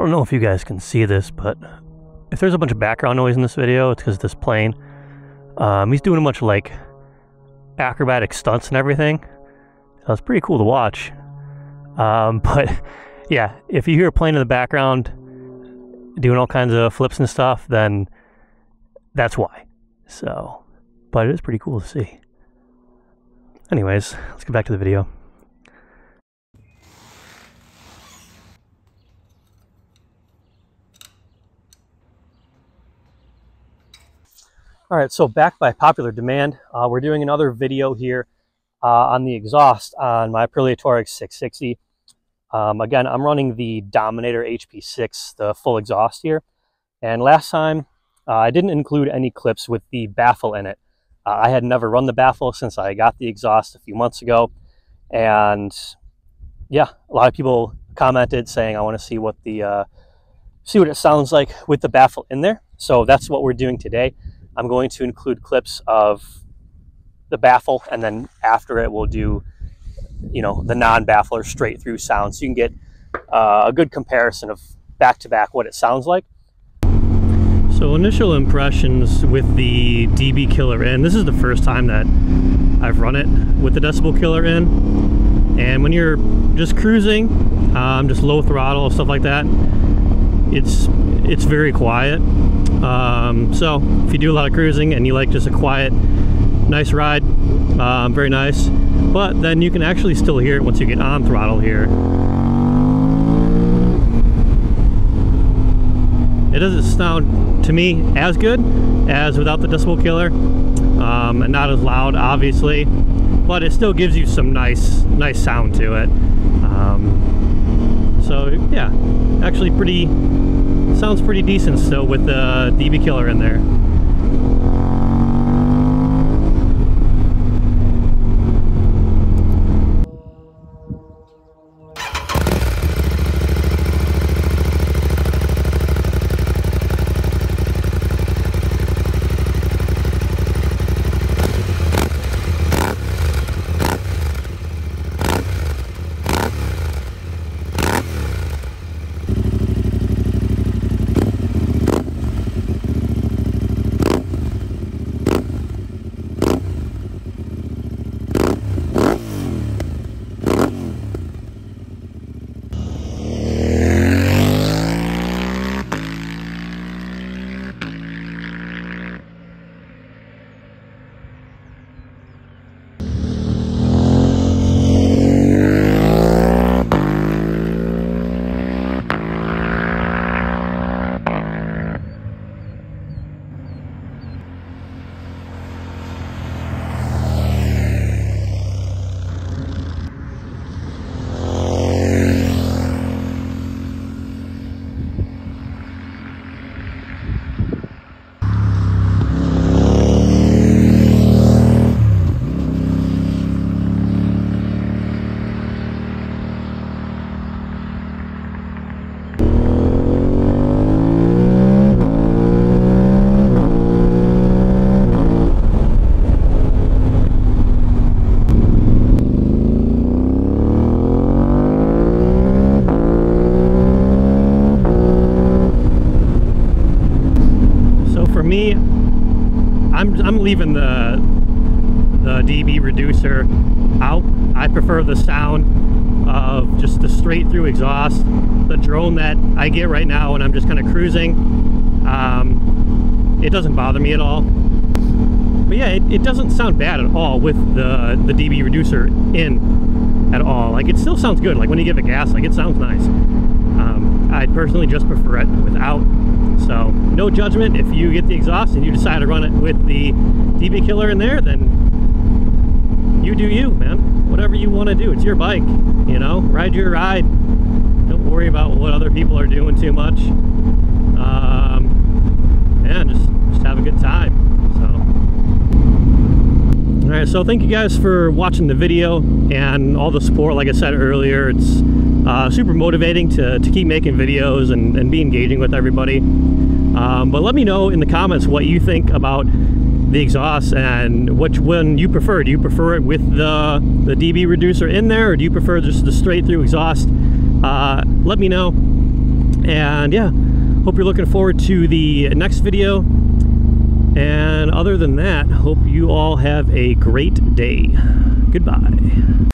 don't know if you guys can see this, but if there's a bunch of background noise in this video, it's because this plane, he's doing a bunch of like acrobatic stunts and everything. So it's pretty cool to watch. But yeah, if you hear a plane in the background doing all kinds of flips and stuff, then that's why. So, but it is pretty cool to see. Anyways, let's get back to the video. All right, so back by popular demand, we're doing another video here on the exhaust on my Aprilia Tuareg 660. Again, I'm running the Dominator HP6, the full exhaust here. And last time, I didn't include any clips with the baffle in it. I had never run the baffle since I got the exhaust a few months ago. And yeah, a lot of people commented saying, I want to see what it sounds like with the baffle in there. So that's what we're doing today. I'm going to include clips of the baffle, and then after it we'll do, you know, the non-baffle or straight through sound, so you can get a good comparison of back to back what it sounds like. So initial impressions with the dB killer in, this is the first time that I've run it with the decibel killer in, and when you're just cruising, just low throttle, stuff like that, it's very quiet. So if you do a lot of cruising and you like just a quiet, nice ride, very nice. But then you can actually still hear it once you get on throttle here. It doesn't sound, to me, as good as without the decibel killer. And not as loud, obviously, but it still gives you some nice sound to it. So yeah, actually sounds pretty decent still with the dB killer in there. Me, I'm leaving the dB reducer out. I prefer the sound of just the straight through exhaust. The drone that I get right now when I'm just kind of cruising, it doesn't bother me at all. But yeah, it doesn't sound bad at all with the dB reducer in at all. Like, it still sounds good. Like when you give it gas, like, it sounds nice. I personally just prefer it without. So no judgment. If you get the exhaust and you decide to run it with the dB killer in there, then you do you, man. Whatever you want to do, it's your bike, you know, ride your ride. Don't worry about what other people are doing too much. And just have a good time. So all right, so thank you guys for watching the video and all the support. Like I said earlier, it's super motivating to keep making videos and be engaging with everybody. But let me know in the comments what you think about the exhaust and which one you prefer. Do you prefer it with the dB reducer in there, or do you prefer just the straight through exhaust? Let me know. And yeah, hope you're looking forward to the next video. And other than that, hope you all have a great day. Goodbye.